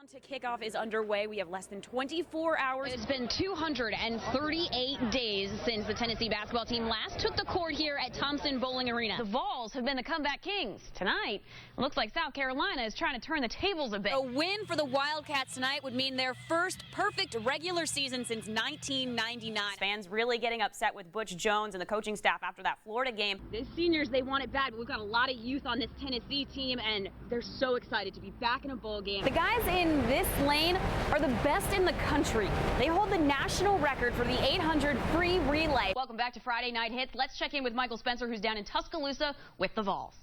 To kickoff is underway. We have less than 24 hours. It's been 238 days since the Tennessee basketball team last took the court here at Thompson Bowling Arena. The Vols have been the comeback kings. Tonight, it looks like South Carolina is trying to turn the tables a bit. A win for the Wildcats tonight would mean their first perfect regular season since 1999. Fans really getting upset with Butch Jones and the coaching staff after that Florida game. The seniors, they want it bad, but we've got a lot of youth on this Tennessee team, and they're so excited to be back in a bowl game. The guys in this lane are the best in the country. They hold the national record for the 800 free relay. Welcome back to Friday Night Hits. Let's check in with Michael Spencer, who's down in Tuscaloosa with the Vols.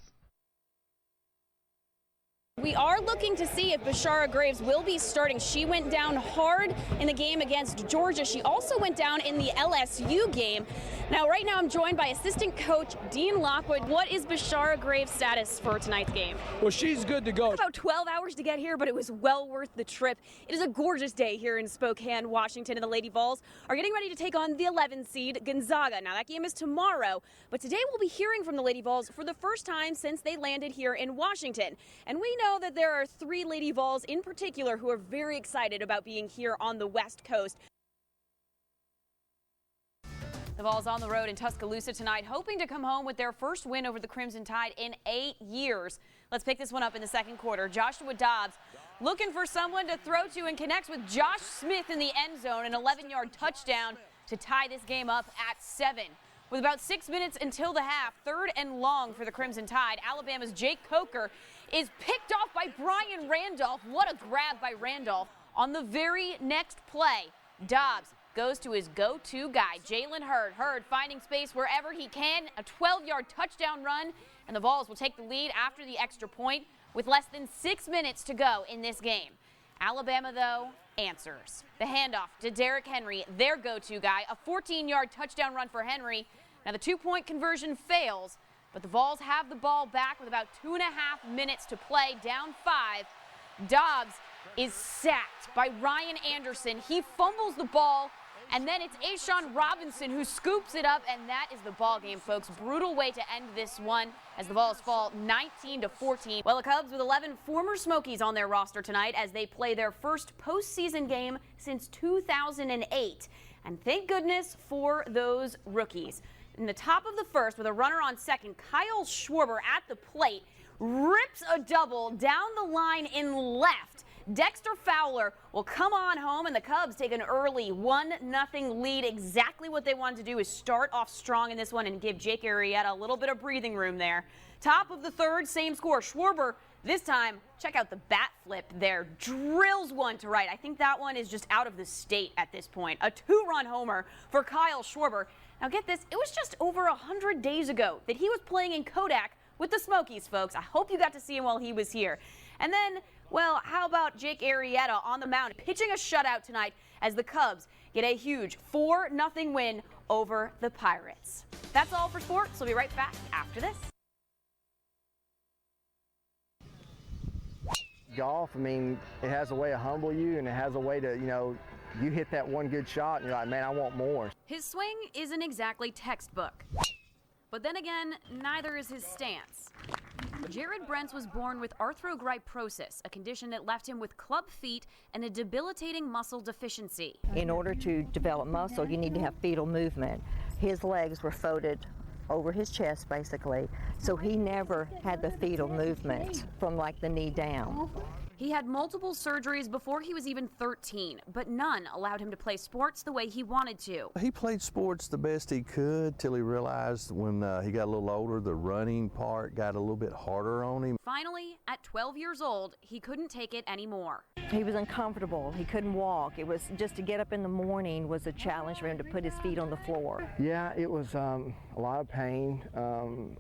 We are looking to see if Bashara Graves will be starting. She went down hard in the game against Georgia. She also went down in the LSU game. Now, right now, I'm joined by assistant coach Dean Lockwood. What is Bashara Graves' status for tonight's game? Well, she's good to go. About 12 hours to get here, but it was well worth the trip. It is a gorgeous day here in Spokane, Washington, and the Lady Vols are getting ready to take on the 11 seed Gonzaga. Now, that game is tomorrow, but today we'll be hearing from the Lady Vols for the first time since they landed here in Washington. And we know that there are 3 Lady Vols in particular who are very excited about being here on the West Coast. The Vols on the road in Tuscaloosa tonight, hoping to come home with their first win over the Crimson Tide in 8 years. Let's pick this one up in the second quarter. Joshua Dobbs looking for someone to throw to and connects with Josh Smith in the end zone, an 11-yard touchdown to tie this game up at 7. With about 6 minutes until the half, 3rd and long for the Crimson Tide, Alabama's Jake Coker is picked off by Brian Randolph. What a grab by Randolph. On the very next play, Dobbs goes to his go-to guy, Jalen Hurd. Hurd finding space wherever he can, a 12-yard touchdown run, and the Vols will take the lead after the extra point with less than 6 minutes to go in this game. Alabama, though, answers. The handoff to Derrick Henry, their go-to guy, a 14-yard touchdown run for Henry. Now the 2-point conversion fails, but the Vols have the ball back with about 2.5 minutes to play, down 5. Dobbs is sacked by Ryan Anderson. He fumbles the ball, and then it's Ashawn Robinson who scoops it up, and that is the ball game, folks. Brutal way to end this one as the Vols fall 19-14. Well, the Cubs with 11 former Smokies on their roster tonight as they play their first postseason game since 2008. And thank goodness for those rookies. In the top of the first, with a runner on second, Kyle Schwarber at the plate rips a double down the line in left. Dexter Fowler will come on home, and the Cubs take an early 1-0 lead. Exactly what they wanted to do is start off strong in this one and give Jake Arrieta a little bit of breathing room there. Top of the third, same score. Schwarber, this time, check out the bat flip there. Drills one to right. I think that one is just out of the state at this point. A 2-run homer for Kyle Schwarber. Now get this, it was just over 100 days ago that he was playing in Kodak with the Smokies, folks. I hope you got to see him while he was here. And then, well, how about Jake Arrieta on the mound, pitching a shutout tonight as the Cubs get a huge 4-0 win over the Pirates. That's all for sports. We'll be right back after this. Golf, I mean, it has a way to humble you, and it has a way to, you hit that one good shot and you're like, man, I want more. His swing isn't exactly textbook. But then again, neither is his stance. Jared Brents was born with arthrogryposis, a condition that left him with club feet and a debilitating muscle deficiency. In order to develop muscle, you need to have fetal movement. His legs were folded over his chest, basically, so he never had the fetal movement from like the knee down. He had multiple surgeries before he was even 13, but none allowed him to play sports the way he wanted to. He played sports the best he could till he realized when he got a little older, the running part got a little bit harder on him. Finally, at 12 years old, he couldn't take it anymore. He was uncomfortable. He couldn't walk. It was just to get up in the morning was a challenge for him to put his feet on the floor. Yeah, it was a lot of pain.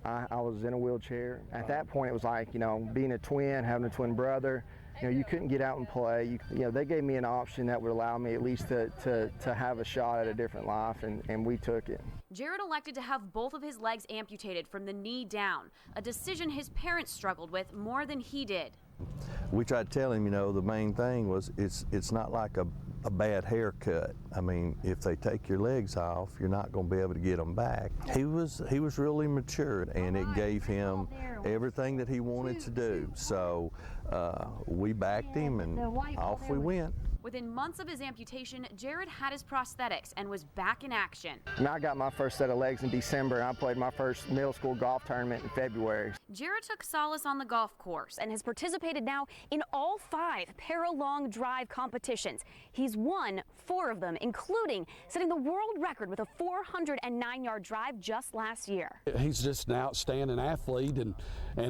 I was in a wheelchair. At that point, it was like, being a twin, having a twin brother. You couldn't get out and play. They gave me an option that would allow me at least to have a shot at a different life, and we took it. Jared elected to have both of his legs amputated from the knee down, a decision his parents struggled with more than he did. We tried to tell him, the main thing was it's not like a a bad haircut. I mean, if they take your legs off, you're not going to be able to get them back. He was really mature, and it gave him everything that he wanted to do. So we backed him, and off we went. Within months of his amputation, Jared had his prosthetics and was back in action. And I got my first set of legs in December, and I played my first middle school golf tournament in February. Jared took solace on the golf course and has participated now in all 5 para-long drive competitions. He's won 4 of them, including setting the world record with a 409-yard drive just last year. He's just an outstanding athlete and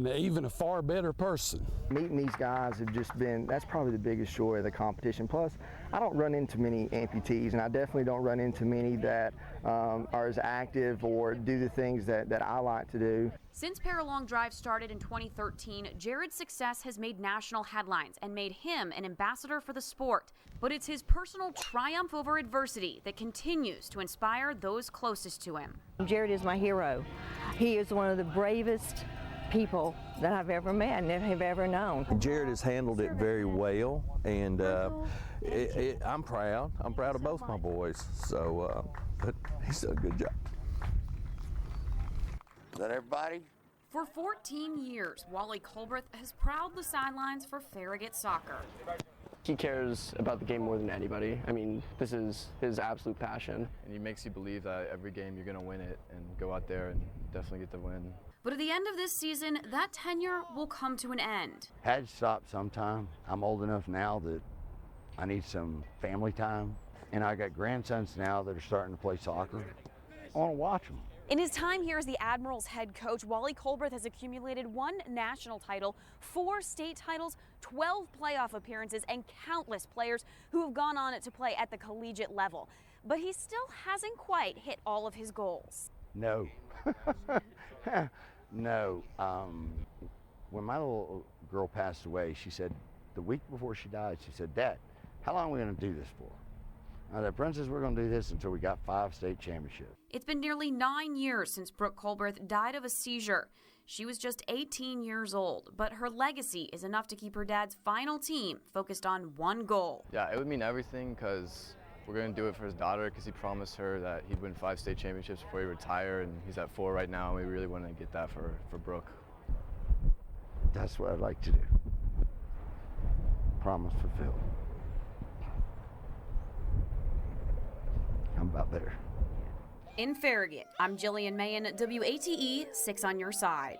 even a far better person. Meeting these guys have just been, that's probably the biggest joy of the competition. Plus, I don't run into many amputees, and I definitely don't run into many that are as active or do the things that I like to do. Since Paralong Drive started in 2013, Jared's success has made national headlines and made him an ambassador for the sport. But it's his personal triumph over adversity that continues to inspire those closest to him. Jared is my hero. He is one of the bravest people that I've ever met and have ever known. Jared has handled it very well, and I'm proud. I'm proud of both my boys. So, but he's done a good job. Is that everybody? For 14 years, Wally Colbreth has prowled the sidelines for Farragut soccer. He cares about the game more than anybody. I mean, this is his absolute passion. And he makes you believe that every game you're going to win it and go out there and definitely get the win. But at the end of this season, that tenure will come to an end. Had to stop sometime. I'm old enough now that I need some family time. And I got grandsons now that are starting to play soccer. I want to watch them. In his time here as the Admirals head coach, Wally Colbreth has accumulated 1 national title, 4 state titles, 12 playoff appearances, and countless players who have gone on to play at the collegiate level. But he still hasn't quite hit all of his goals. No. No. When my little girl passed away, she said, the week before she died, she said, Dad, how long are we going to do this for? I said, Princess, we're going to do this until we got 5 state championships. It's been nearly 9 years since Brooke Colbreth died of a seizure. She was just 18 years old, but her legacy is enough to keep her dad's final team focused on one goal. Yeah, it would mean everything because we're going to do it for his daughter because he promised her that he'd win 5 state championships before he retired, and he's at 4 right now, and we really want to get that for Brooke. That's what I'd like to do. Promise fulfilled. I'm about there. In Farragut, I'm Jillian Mayen, WATE 6 on your side.